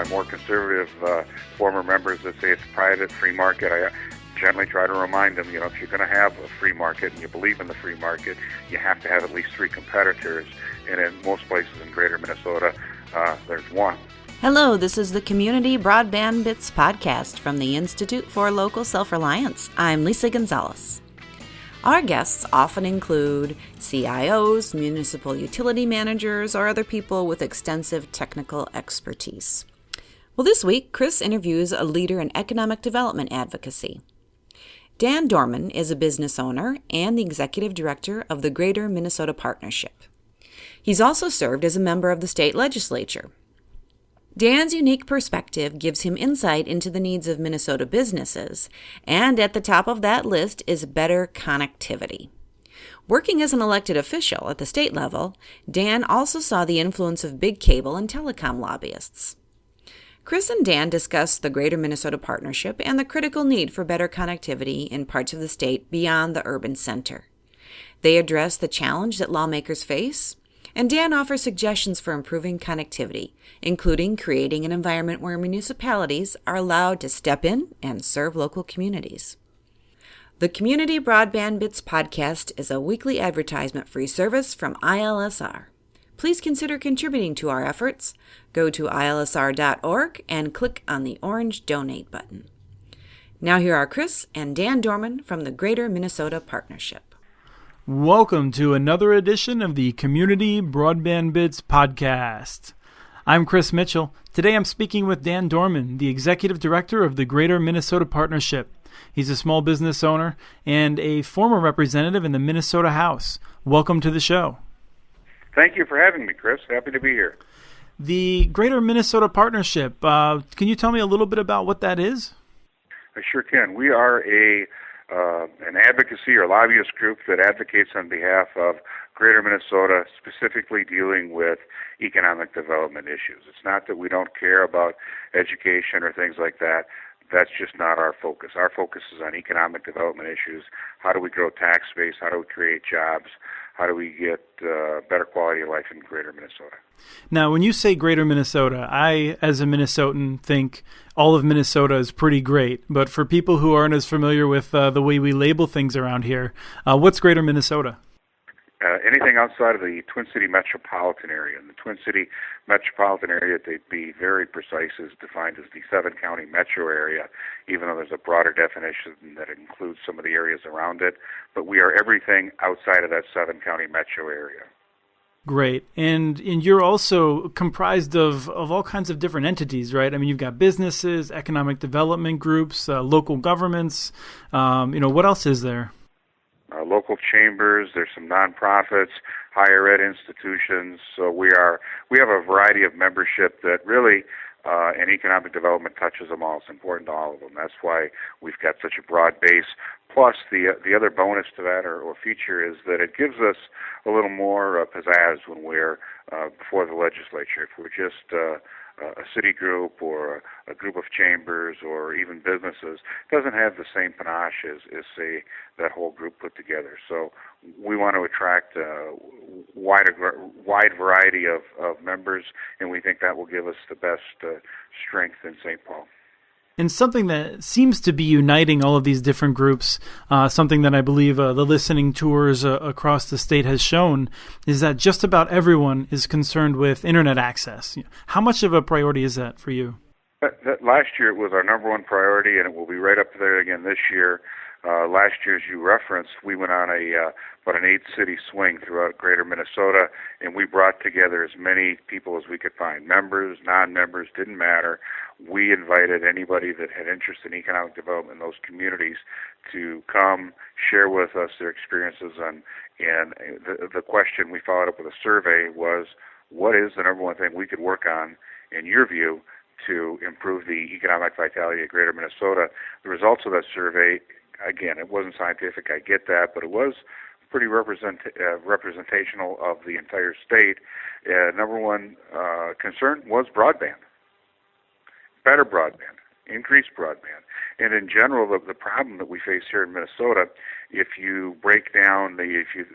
my more conservative former members that say it's private, free market, I generally try to remind them, if you're going to have a free market and you believe in the free market, you have to have at least 3 competitors. And in most places in greater Minnesota, there's one. Hello, this is the Community Broadband Bits podcast from the Institute for Local Self-Reliance. I'm Lisa Gonzalez. Our guests often include CIOs, municipal utility managers, or other people with extensive technical expertise. Well, this week, Chris interviews a leader in economic development advocacy. Dan Dorman is a business owner and the executive director of the Greater Minnesota Partnership. He's also served as a member of the state legislature. Dan's unique perspective gives him insight into the needs of Minnesota businesses, and at the top of that list is better connectivity. Working as an elected official at the state level, Dan also saw the influence of big cable and telecom lobbyists. Chris and Dan discuss the Greater Minnesota Partnership and the critical need for better connectivity in parts of the state beyond the urban center. They address the challenge that lawmakers face, and Dan offers suggestions for improving connectivity, including creating an environment where municipalities are allowed to step in and serve local communities. The Community Broadband Bits podcast is a weekly advertisement-free service from ILSR. Please consider contributing to our efforts. Go to ilsr.org and click on the orange donate button. Now here are Chris and Dan Dorman from the Greater Minnesota Partnership. Welcome to another edition of the Community Broadband Bits podcast. I'm Chris Mitchell. Today I'm speaking with Dan Dorman, the executive director of the Greater Minnesota Partnership. He's a small business owner and a former representative in the Minnesota House. Welcome to the show. Thank you for having me, Chris. Happy to be here. The Greater Minnesota Partnership, can you tell me a little bit about what that is? I sure can. We are an advocacy or lobbyist group that advocates on behalf of Greater Minnesota, specifically dealing with economic development issues. It's not that we don't care about education or things like that. That's just not our focus. Our focus is on economic development issues. How do we grow tax base? How do we create jobs? How do we get better quality of life in Greater Minnesota? Now, when you say Greater Minnesota, I, as a Minnesotan, think all of Minnesota is pretty great. But for people who aren't as familiar with the way we label things around here, what's Greater Minnesota? Anything outside of the Twin City metropolitan area. In the Twin City metropolitan area, to be very precise, is defined as the 7-county metro area, even though there's a broader definition that includes some of the areas around it. But we are everything outside of that 7-county metro area. Great. And you're also comprised of all kinds of different entities, right? I mean, you've got businesses, economic development groups, local governments. What else is there? Local chambers, there's some nonprofits, higher ed institutions. So we have a variety of membership that really, and economic development touches them all. It's important to all of them. That's why we've got such a broad base. Plus, the other bonus to that or feature is that it gives us a little more pizzazz when we're before the legislature. If we're just a city group or a group of chambers or even businesses, doesn't have the same panache as say, that whole group put together. So we want to attract a wide variety of members, and we think that will give us the best strength in St. Paul. And something that seems to be uniting all of these different groups, something that I believe the listening tours across the state has shown, is that just about everyone is concerned with internet access. How much of a priority is that for you? Last year it was our number one priority, and it will be right up there again this year. Last year, as you referenced, we went on about an 8-city swing throughout Greater Minnesota, and we brought together as many people as we could find. Members, non-members, didn't matter. We invited anybody that had interest in economic development in those communities to come share with us their experiences. And the question we followed up with a survey was, what is the number one thing we could work on, in your view, to improve the economic vitality of Greater Minnesota? The results of that survey, again, it wasn't scientific, I get that, but it was pretty representational of the entire state. Number one concern was broadband. Better broadband, increased broadband. And in general, the problem that we face here in Minnesota, if you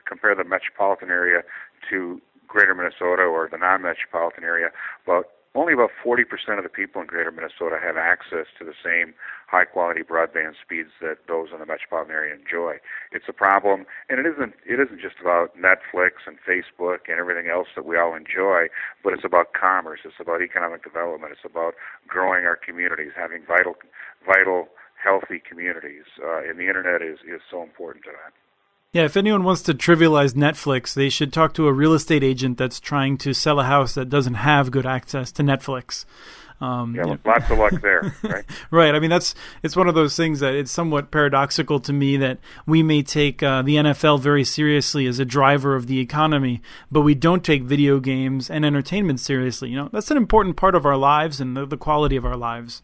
compare the metropolitan area to Greater Minnesota or the non-metropolitan area, about only about 40% of the people in Greater Minnesota have access to the same high-quality broadband speeds that those in the metropolitan area enjoy. It's a problem, and it isn't just about Netflix and Facebook and everything else that we all enjoy, but it's about commerce, it's about economic development, it's about growing our communities, having vital, healthy communities, and the internet is so important to that. Yeah, if anyone wants to trivialize Netflix, they should talk to a real estate agent that's trying to sell a house that doesn't have good access to Netflix. Lots of luck there, right? Right. I mean, it's one of those things that it's somewhat paradoxical to me that we may take the NFL very seriously as a driver of the economy, but we don't take video games and entertainment seriously. That's an important part of our lives and the quality of our lives.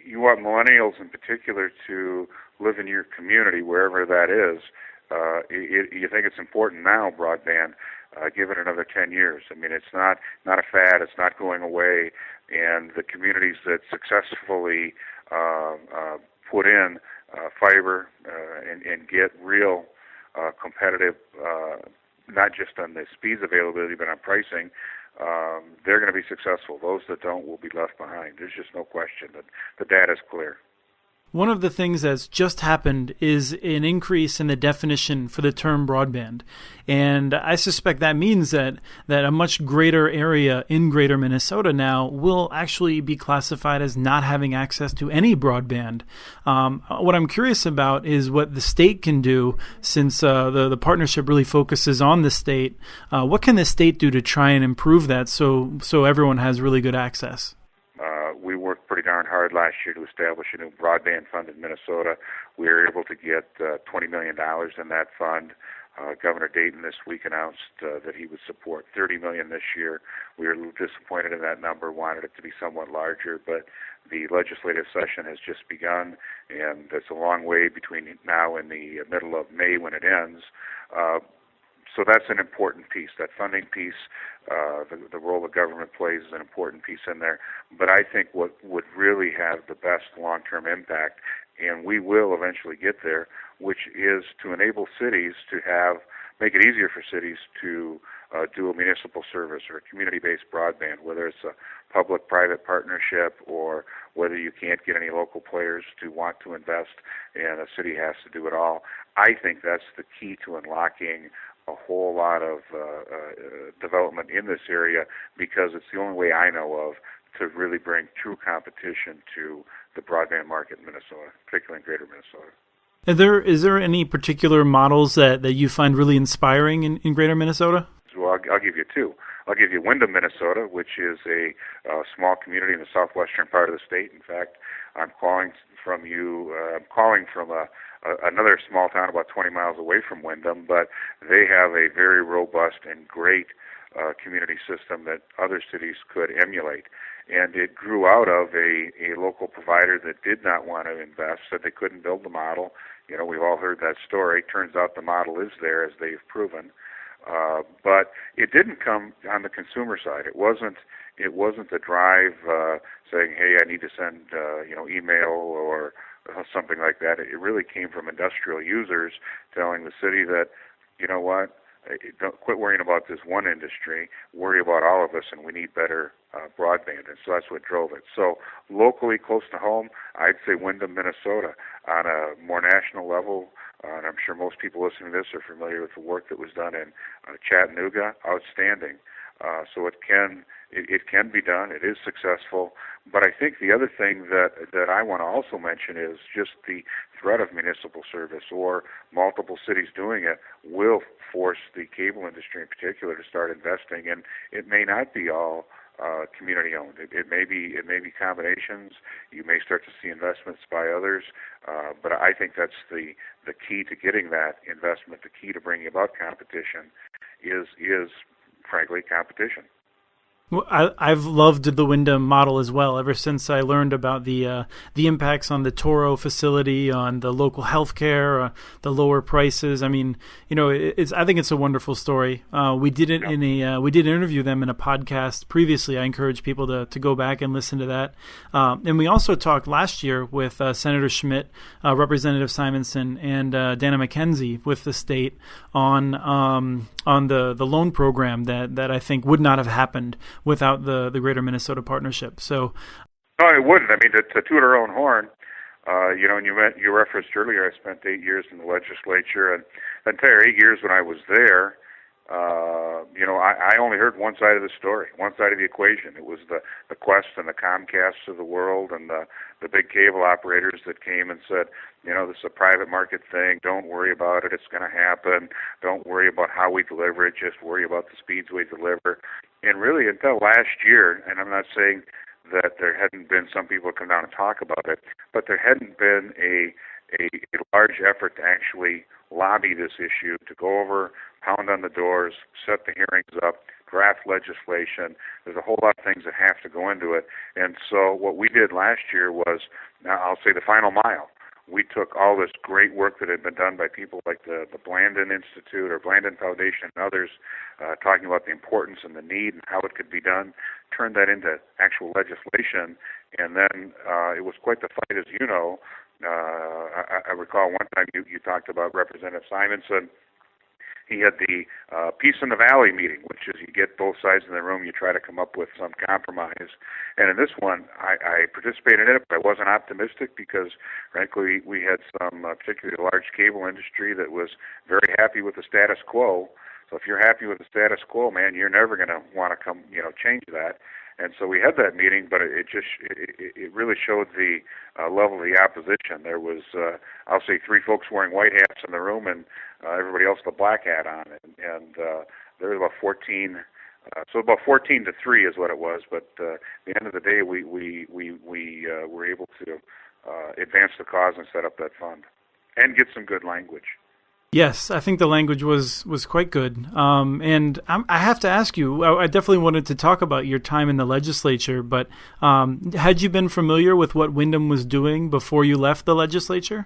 You want millennials in particular to live in your community, wherever that is. You think it's important now, broadband, give it another 10 years. I mean, it's not a fad, it's not going away, and the communities that successfully put in fiber and get real competitive, not just on the speeds availability, but on pricing, they're going to be successful. Those that don't will be left behind. There's just no question that the data is clear. One of the things that's just happened is an increase in the definition for the term broadband. And I suspect that means that a much greater area in Greater Minnesota now will actually be classified as not having access to any broadband. What I'm curious about is what the state can do, since the partnership really focuses on the state. What can the state do to try and improve that so everyone has really good access? We worked pretty darn hard last year to establish a new broadband fund in Minnesota. We were able to get $20 million in that fund. Governor Dayton this week announced that he would support $30 million this year. We were a little disappointed in that number, wanted it to be somewhat larger, but the legislative session has just begun, and it's a long way between now and the middle of May when it ends. So that's an important piece. That funding piece, the role the government plays is an important piece in there. But I think what would really have the best long-term impact, and we will eventually get there, which is to enable cities to make it easier for cities to do a municipal service or a community-based broadband, whether it's a public-private partnership or whether you can't get any local players to want to invest and a city has to do it all. I think that's the key to unlocking a whole lot of development in this area, because it's the only way I know of to really bring true competition to the broadband market in Minnesota, particularly in Greater Minnesota. Is there any particular models that you find really inspiring in Greater Minnesota? Well, I'll give you two. I'll give you Windham, Minnesota, which is a small community in the southwestern part of the state. In fact, I'm calling from another small town about 20 miles away from Windham, but they have a very robust and great community system that other cities could emulate. And it grew out of a local provider that did not want to invest, said they couldn't build the model. We've all heard that story. Turns out the model is there, as they've proven. But it didn't come on the consumer side. It wasn't a drive saying, "Hey, I need to send email or something like that." It really came from industrial users telling the city that, you know what, don't quit worrying about this one industry, worry about all of us, and we need better broadband. And so that's what drove it. So locally, close to home, I'd say Windham, Minnesota. On a more national level, and I'm sure most people listening to this are familiar with the work that was done in Chattanooga, outstanding. So it can be done. It is successful. But I think the other thing that I want to also mention is just the threat of municipal service or multiple cities doing it will force the cable industry in particular to start investing. And it may not be all community owned. It may be combinations. You may start to see investments by others. But I think that's the key to getting that investment. The key to bringing about competition is frankly competition. Well, I've loved the Windham model as well ever since I learned about the impacts on the Toro facility, on the local healthcare, the lower prices. I mean, I think it's a wonderful story. We did it we did interview them in a podcast previously. I encourage people to go back and listen to that. And we also talked last year with Senator Schmidt, Representative Simonson, and Dana McKenzie with the state on the loan program that I think would not have happened without the Greater Minnesota Partnership. So, no, it wouldn't. I mean, to toot our own horn, and you referenced earlier, I spent 8 years in the legislature, and the entire 8 years when I was there, I only heard one side of the story, one side of the equation. It was the Quest and the Comcasts of the world and the big cable operators that came and said, this is a private market thing. Don't worry about it. It's going to happen. Don't worry about how we deliver it. Just worry about the speeds we deliver. And really, until last year, and I'm not saying that there hadn't been some people come down and talk about it, but there hadn't been a large effort to actually lobby this issue, to go over, pound on the doors, set the hearings up, draft legislation. There's a whole lot of things that have to go into it. And so what we did last year was, now I'll say the final mile. We took all this great work that had been done by people like the Blandin Institute or Blandin Foundation and others, talking about the importance and the need and how it could be done, turned that into actual legislation. And then it was quite the fight, as you know. I recall one time you talked about Representative Simonson. He had the Peace in the Valley meeting, which is you get both sides in the room, you try to come up with some compromise. And in this one, I participated in it, but I wasn't optimistic because, frankly, we had some particularly large cable industry that was very happy with the status quo. So if you're happy with the status quo, man, you're never going to want to come, change that. And so we had that meeting, but it really showed the level of the opposition. There was, I'll say, 3 folks wearing white hats in the room, and everybody else with a black hat on. And there was about 14. So about 14 to 3 is what it was. But at the end of the day, we were able to advance the cause and set up that fund and get some good language. Yes, I think the language was quite good. And I have to ask you, I definitely wanted to talk about your time in the legislature, but had you been familiar with what Windham was doing before you left the legislature?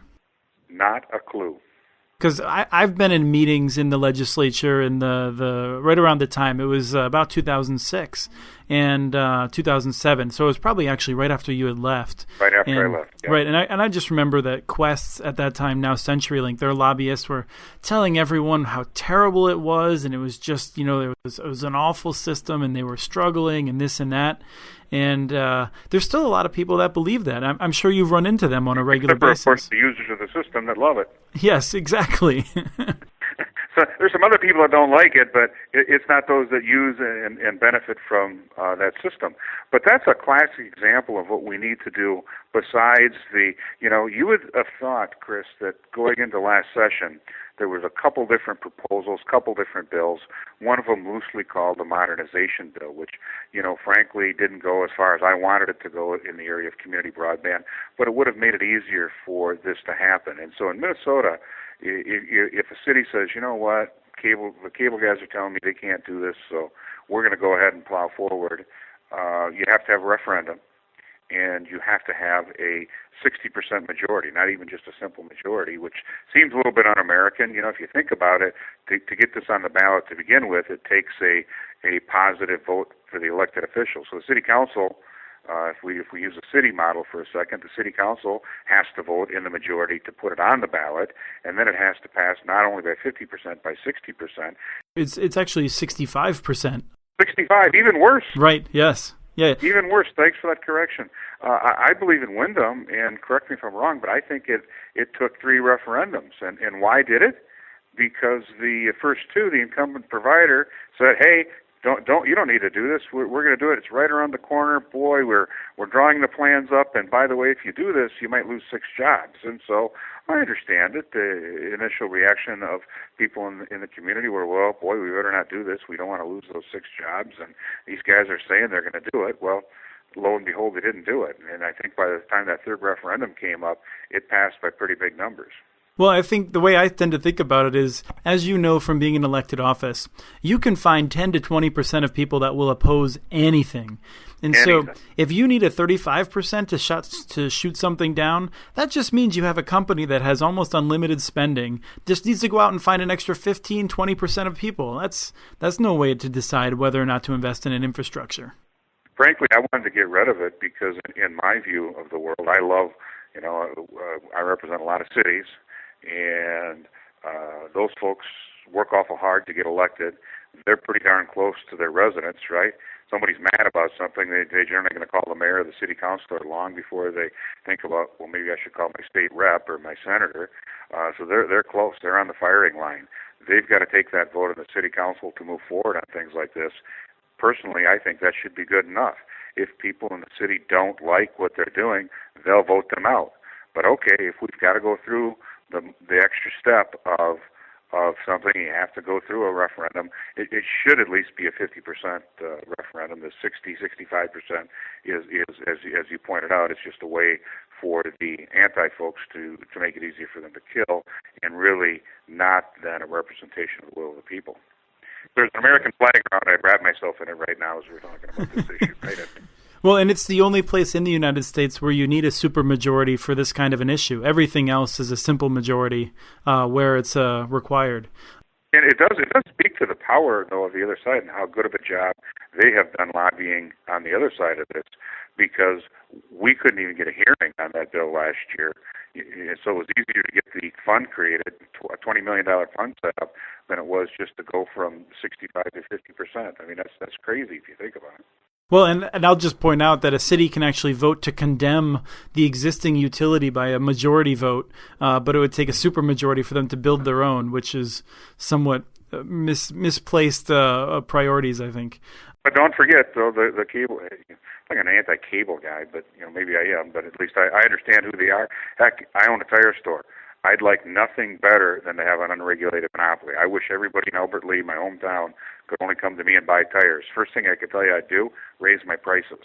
Not a clue. Because I've been in meetings in the legislature in the right around the time. It was about 2006 and 2007. So it was probably actually right after you had left. Right after I left. Yeah. Right, and I just remember that Quest at that time, now CenturyLink, their lobbyists were telling everyone how terrible it was, and it was just it was an awful system, and they were struggling and this and that. And there's still a lot of people that believe that. I'm sure you've run into them on a regular basis. Of course, the users of the system that love it. Yes, exactly. So there's some other people that don't like it, but it's not those that use and benefit from that system. But that's a classic example of what we need to do besides you would have thought, Chris, that going into last session, there was a couple different proposals, couple different bills, one of them loosely called the modernization bill, which, frankly, didn't go as far as I wanted it to go in the area of community broadband, but it would have made it easier for this to happen. And so in Minnesota, if a city says, you know what, the cable guys are telling me they can't do this, so we're going to go ahead and plow forward, you have to have a referendum, and you have to have a 60% majority, not even just a simple majority, which seems a little bit un-American. If you think about it, to get this on the ballot to begin with, it takes a positive vote for the elected officials. So the city council, if we use a city model for a second, the city council has to vote in the majority to put it on the ballot, and then it has to pass not only by 50%, by 60%. It's actually 65%. 65, even worse. Right, yes. Yeah. Even worse. Thanks for that correction. I believe in Windham, and correct me if I'm wrong, but I think it took 3 referendums. And why did it? Because the first 2, the incumbent provider said, "Hey, you don't need to do this. We're going to do it. It's right around the corner. Boy, we're drawing the plans up. And by the way, if you do this, you might lose 6 jobs." And so I understand it. The initial reaction of people in the community were, well, boy, we better not do this. We don't want to lose those 6 jobs. And these guys are saying they're going to do it. Well, lo and behold, they didn't do it. And I think by the time that 3rd referendum came up, it passed by pretty big numbers. Well, I think the way I tend to think about it is, as you know from being in elected office, you can find 10 to 20% of people that will oppose anything. And so if you need a 35% to shoot something down, that just means you have a company that has almost unlimited spending, just needs to go out and find an extra 15, 20% of people. That's no way to decide whether or not to invest in an infrastructure. Frankly, I wanted to get rid of it because in my view of the world, I love, I represent a lot of cities, and those folks work awful hard to get elected. They're pretty darn close to their residents, right? somebody's mad about something, they're generally going to call the mayor or the city councilor long before they think about, well, maybe I should call my state rep or my senator. So they're close. They're on the firing line. They've got to take that vote in the city council to move forward on things like this. Personally, I think that should be good enough. If people in the city don't like what they're doing, they'll vote them out. But okay, if we've got to go through the extra step of something, you have to go through a referendum. It should at least be a 50% referendum. The 65% is as you pointed out, it's just a way for the anti-folks to make it easier for them to kill, and really not then a representation of the will of the people. There's an American flag around. I wrap myself in it right now as we're talking about this issue. Right? Well, and it's the only place in the United States where you need a supermajority for this kind of an issue. Everything else is a simple majority where it's required. And it does speak to the power, though, of the other side and how good of a job they have done lobbying on the other side of this, because we couldn't even get a hearing on that bill last year. So it was easier to get the fund created, a $20 million fund set up, than it was just to go from 65 to 50%. I mean, that's crazy if you think about it. Well, and I'll just point out that a city can actually vote to condemn the existing utility by a majority vote, but it would take a supermajority for them to build their own, which is somewhat misplaced priorities, I think. But don't forget, though, the cable. I'm like an anti-cable guy, but maybe I am. But at least I understand who they are. Heck, I own a tire store. I'd like nothing better than to have an unregulated monopoly. I wish everybody in Albert Lea, my hometown, could only come to me and buy tires. First thing I could tell you I'd do, raise my prices.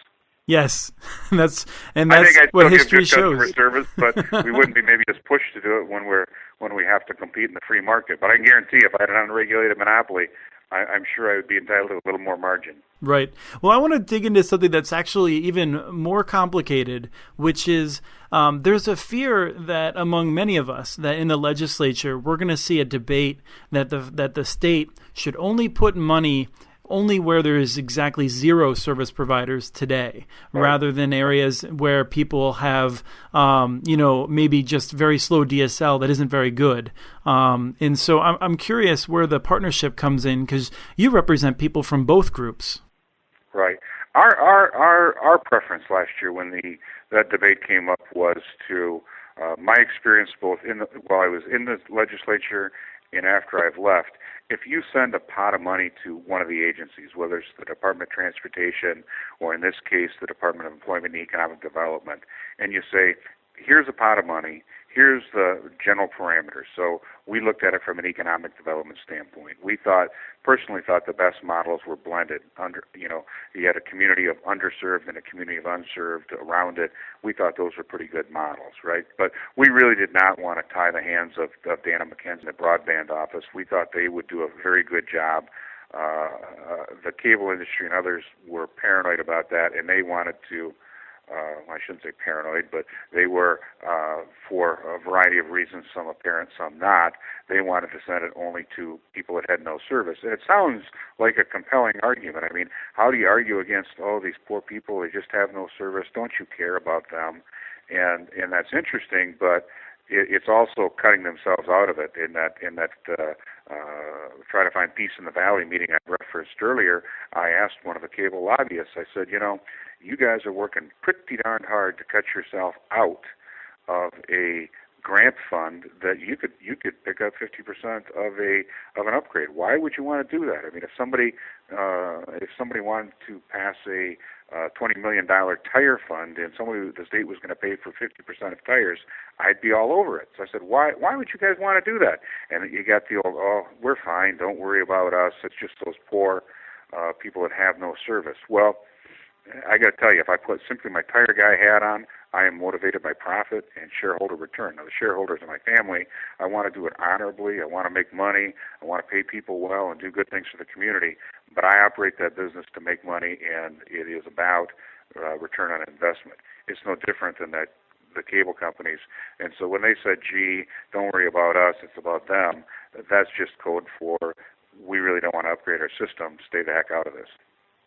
Yes, that's I think I'd what still history give good customer shows. service, but we wouldn't be maybe as pushed to do it when we have to compete in the free market. But I can guarantee if I had an unregulated monopoly, I'm sure I would be entitled to a little more margin. Right. Well, I want to dig into something that's actually even more complicated, which is there's a fear that among many of us that in the legislature we're going to see a debate that the state should only put money only where there is exactly zero service providers today, rather than areas where people have, maybe just very slow DSL that isn't very good. And so I'm curious where the partnership comes in, because you represent people from both groups. Right. Our preference last year when that debate came up was to my experience both while I was in the legislature and after I've left. If you send a pot of money to one of the agencies, whether it's the Department of Transportation or in this case the Department of Employment and Economic Development, and you say, here's a pot of money, here's the general parameters. So we looked at it from an economic development standpoint. We personally thought the best models were blended. You had a community of underserved and a community of unserved around it. We thought those were pretty good models, right? But we really did not want to tie the hands of Dana McKenzie, the Broadband office. We thought they would do a very good job. The cable industry and others were paranoid about that, and they wanted to I shouldn't say paranoid, but they were, for a variety of reasons, some apparent, some not, they wanted to send it only to people that had no service. And it sounds like a compelling argument. I mean, how do you argue against, these poor people, they just have no service, don't you care about them? And that's interesting, but it's also cutting themselves out of it in that try to find peace in the valley meeting I referenced earlier. I asked one of the cable lobbyists, I said, you guys are working pretty darn hard to cut yourself out of a grant fund that you could pick up 50% of an upgrade. Why would you want to do that? I mean, if somebody wanted to pass a $20 million tire fund and the state was going to pay for 50% of tires, I'd be all over it. So I said, why would you guys want to do that? And you got the old, we're fine, don't worry about us. It's just those poor people that have no service. Well, I got to tell you, if I put simply my tire guy hat on, I am motivated by profit and shareholder return. Now, the shareholders are my family. I want to do it honorably. I want to make money. I want to pay people well and do good things for the community. But I operate that business to make money, and it is about return on investment. It's no different than the cable companies. And so when they said, gee, don't worry about us, it's about them, that's just code for we really don't want to upgrade our system. Stay the heck out of this.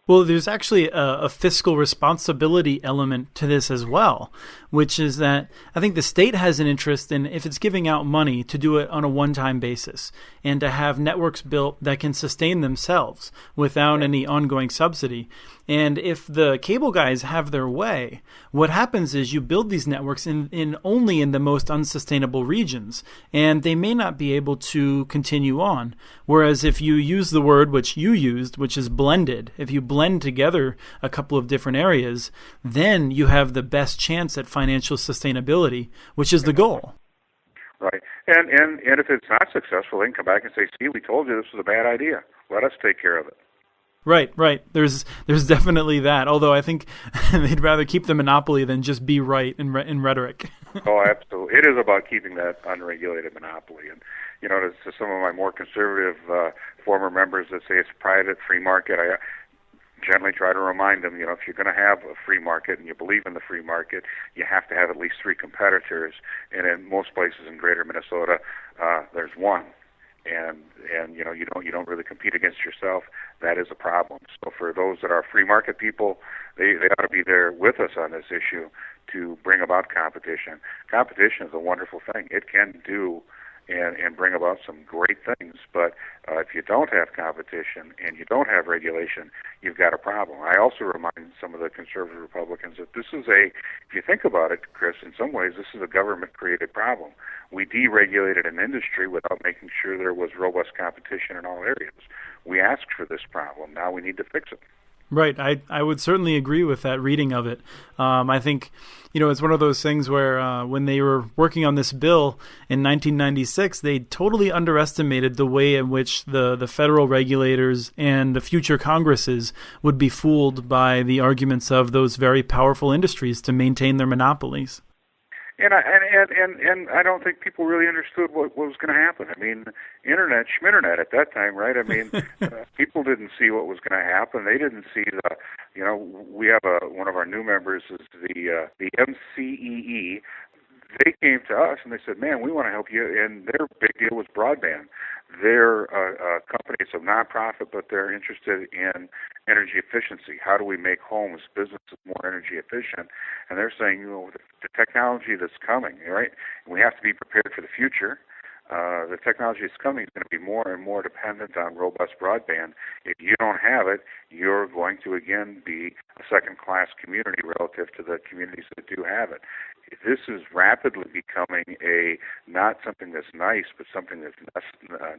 Well, there's actually a fiscal responsibility element to this as well, which is that I think the state has an interest in, if it's giving out money, to do it on a one-time basis and to have networks built that can sustain themselves without any ongoing subsidy. And if the cable guys have their way, what happens is you build these networks in only in the most unsustainable regions, and they may not be able to continue on. Whereas if you use the word which you used, which is blended, if you blend together a couple of different areas, then you have the best chance at financial sustainability, which is the goal. Right. And if it's not successful, they can come back and say, see, we told you this was a bad idea. Let us take care of it. Right. There's definitely that, although I think they'd rather keep the monopoly than just be right in rhetoric. Oh, absolutely. It is about keeping that unregulated monopoly. And, to some of my more conservative former members that say it's private, free market, I generally try to remind them, if you're going to have a free market and you believe in the free market, you have to have at least 3 competitors. And in most places in greater Minnesota, there's one. And you don't really compete against yourself. That is a problem. So for those that are free market people, they ought to be there with us on this issue to bring about competition. Competition is a wonderful thing. It can do and bring about some great things. But if you don't have competition and you don't have regulation, you've got a problem. I also remind some of the conservative Republicans that this is if you think about it, Chris, in some ways this is a government-created problem. We deregulated an industry without making sure there was robust competition in all areas. We asked for this problem. Now we need to fix it. Right. I would certainly agree with that reading of it. I think, it's one of those things where when they were working on this bill in 1996, they totally underestimated the way in which the federal regulators and the future Congresses would be fooled by the arguments of those very powerful industries to maintain their monopolies. And I don't think people really understood what was going to happen. I mean, schminternet at that time, right? I mean, people didn't see what was going to happen. They didn't see we have one of our new members is the MCEE. They came to us and they said, man, we want to help you. And their big deal was broadband. They're a company, it's a nonprofit, but they're interested in energy efficiency. How do we make homes, businesses more energy efficient? And they're saying, the technology that's coming, right? And we have to be prepared for the future. The technology that's coming is going to be more and more dependent on robust broadband. If you don't have it, you're going to, again, be a second-class community relative to the communities that do have it. This is rapidly becoming not something that's nice, but something that's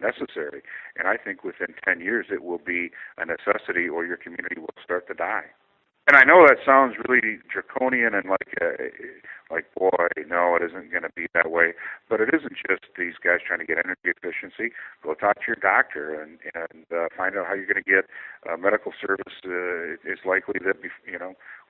necessary. And I think within 10 years it will be a necessity, or your community will start to die. And I know that sounds really draconian and like boy, no, it isn't going to be that way. But it isn't just these guys trying to get energy efficiency. Go talk to your doctor and find out how you're going to get medical service. It's likely that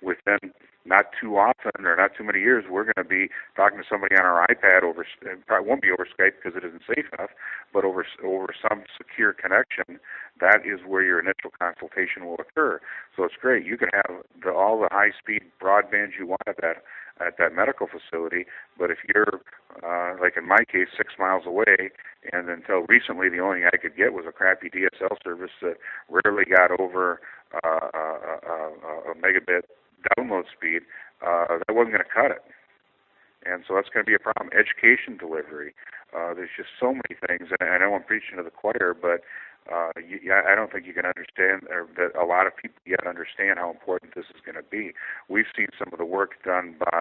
within not too often or not too many years, we're going to be talking to somebody on our iPad over. It probably won't be over Skype because it isn't safe enough, but over some secure connection. That is where your initial consultation will occur. So it's great. You can have all the high-speed broadband you want at that medical facility, but if you're, like in my case, 6 miles away, and until recently the only thing I could get was a crappy DSL service that rarely got over a megabit download speed, that wasn't going to cut it. And so that's going to be a problem. Education delivery. There's just so many things, and I know I'm preaching to the choir, but I don't think you can understand, or that a lot of people yet understand how important this is going to be. We've seen some of the work done by,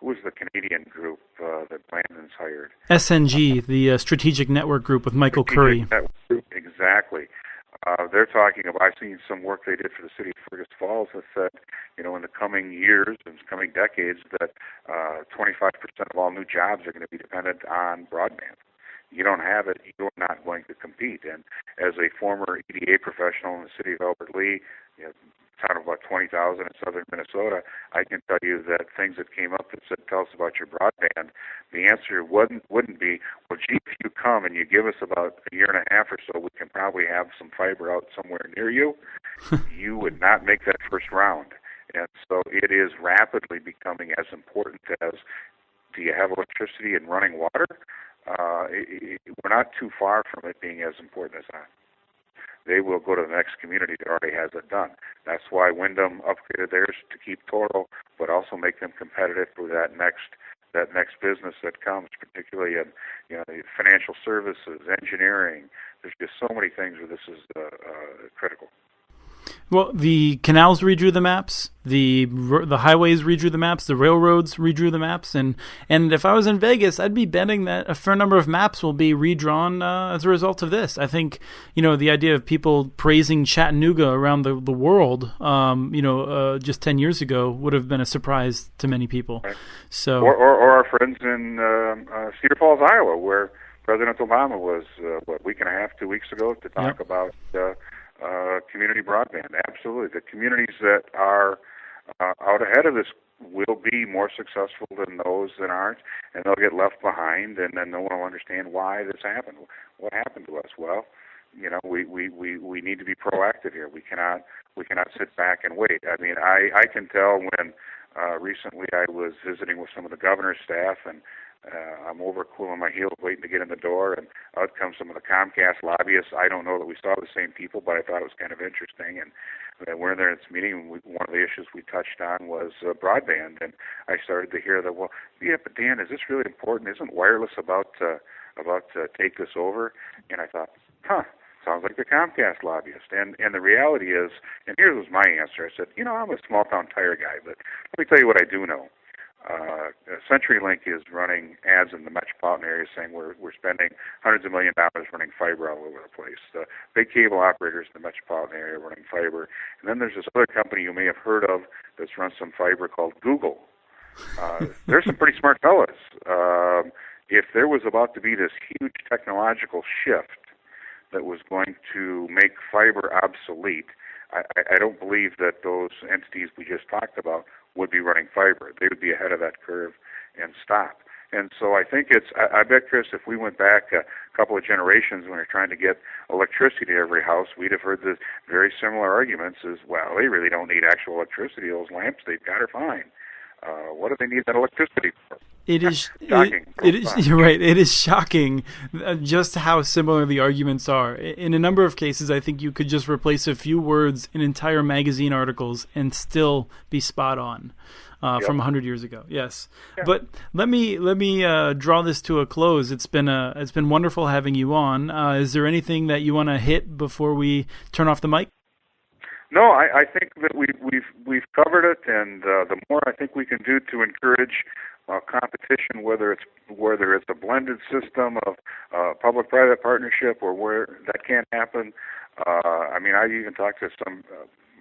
who was the Canadian group that Landon's hired? SNG, the Strategic Network Group with Michael Curry. Exactly. They're talking about, I've seen some work they did for the city of Fergus Falls that said, in the coming years and coming decades, that 25% of all new jobs are going to be dependent on broadband. You don't have it, you're not going to compete. And as a former EDA professional in the city of Albert Lea, town of about 20,000 in southern Minnesota, I can tell you that things that came up that said, tell us about your broadband, the answer wouldn't be, well, gee, if you come and you give us about a year and a half or so, we can probably have some fiber out somewhere near you. You would not make that first round. And so it is rapidly becoming as important as, do you have electricity and running water? We're not too far from it being as important as that. they will go to the next community that already has it done. That's why Wyndham upgraded theirs to keep total, but also make them competitive for that next business that comes, particularly in financial services, engineering. There's just so many things where this is critical. Well, the canals redrew the maps, the highways redrew the maps, the railroads redrew the maps, and if I was in Vegas, I'd be betting that a fair number of maps will be redrawn as a result of this. I think, the idea of people praising Chattanooga around the world, just 10 years ago would have been a surprise to many people. Right. So, or our friends in Cedar Falls, Iowa, where President Obama was, a week and a half, 2 weeks ago, to talk about community broadband. Absolutely. The communities that are out ahead of this will be more successful than those that aren't, and they'll get left behind, and then no one will understand why this happened. What happened to us? Well, we need to be proactive here. We cannot sit back and wait. I mean, I can tell when recently I was visiting with some of the governor's staff, and I'm over cooling my heels waiting to get in the door, and out comes some of the Comcast lobbyists. I don't know that we saw the same people, but I thought it was kind of interesting. And we're in there at this meeting, and one of the issues we touched on was broadband. And I started to hear that, well, yeah, but Dan, is this really important? Isn't wireless about to take this over? And I thought, sounds like the Comcast lobbyist. And the reality is, and here was my answer. I said, I'm a small-town tire guy, but let me tell you what I do know. CenturyLink is running ads in the metropolitan area saying we're spending hundreds of $millions running fiber all over the place. The big cable operators in the metropolitan area running fiber. And then there's this other company you may have heard of that's run some fiber called Google. There's some pretty smart fellas. If there was about to be this huge technological shift that was going to make fiber obsolete, I don't believe that those entities we just talked about would be running fiber. They would be ahead of that curve and stop. And so I think I bet, Chris, if we went back a couple of generations when we were trying to get electricity to every house, we'd have heard the very similar arguments as, well, they really don't need actual electricity. Those lamps they've got are fine. What do they need that electricity for? It is shocking. You're right. It is shocking just how similar the arguments are. In a number of cases, I think you could just replace a few words in entire magazine articles and still be spot on from 100 years ago. Yes, yeah. But let me draw this to a close. It's been wonderful having you on. Is there anything that you want to hit before we turn off the mic? No, I think that we've covered it, and the more I think we can do to encourage competition, whether it's a blended system of public-private partnership or where that can't happen. I mean, I even talked to some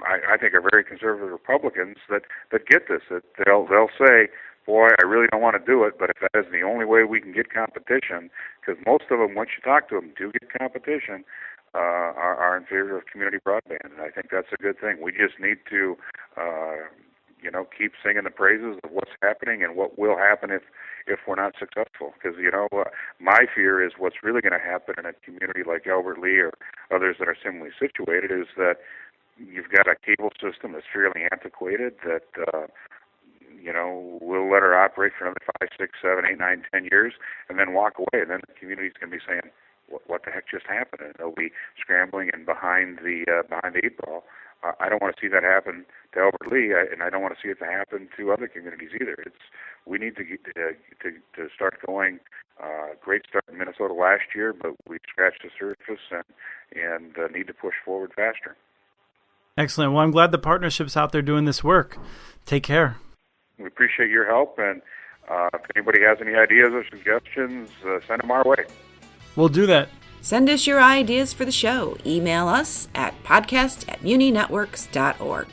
I think are very conservative Republicans that get this. That they'll say, boy, I really don't want to do it, but if that is the only way we can get competition, because most of them, once you talk to them, do get competition. Are in favor of community broadband, and I think that's a good thing. We just need to, keep singing the praises of what's happening and what will happen if we're not successful. Because my fear is what's really going to happen in a community like Albert Lea or others that are similarly situated is that you've got a cable system that's fairly antiquated that we'll let her operate for another 5, 6, 7, 8, 9, 10 years, and then walk away. And then the community's going to be saying, what the heck just happened? And they'll be scrambling and behind the eight ball. I don't want to see that happen to Albert Lea, and I don't want to see it to happen to other communities either. We need to start going. Great start in Minnesota last year, but we scratched the surface and need to push forward faster. Excellent. Well, I'm glad the partnership's out there doing this work. Take care. We appreciate your help, and if anybody has any ideas or suggestions, send them our way. We'll do that. Send us your ideas for the show. Email us at podcast@muninetworks.org.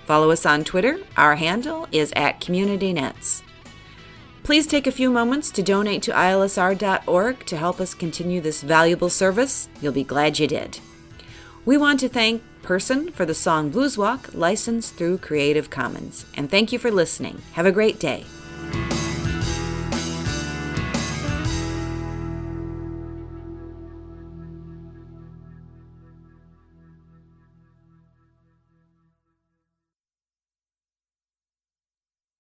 Follow us on Twitter. Our handle is @CommunityNets. Please take a few moments to donate to ilsr.org to help us continue this valuable service. You'll be glad you did. We want to thank Person for the song Blues Walk, licensed through Creative Commons. And thank you for listening. Have a great day.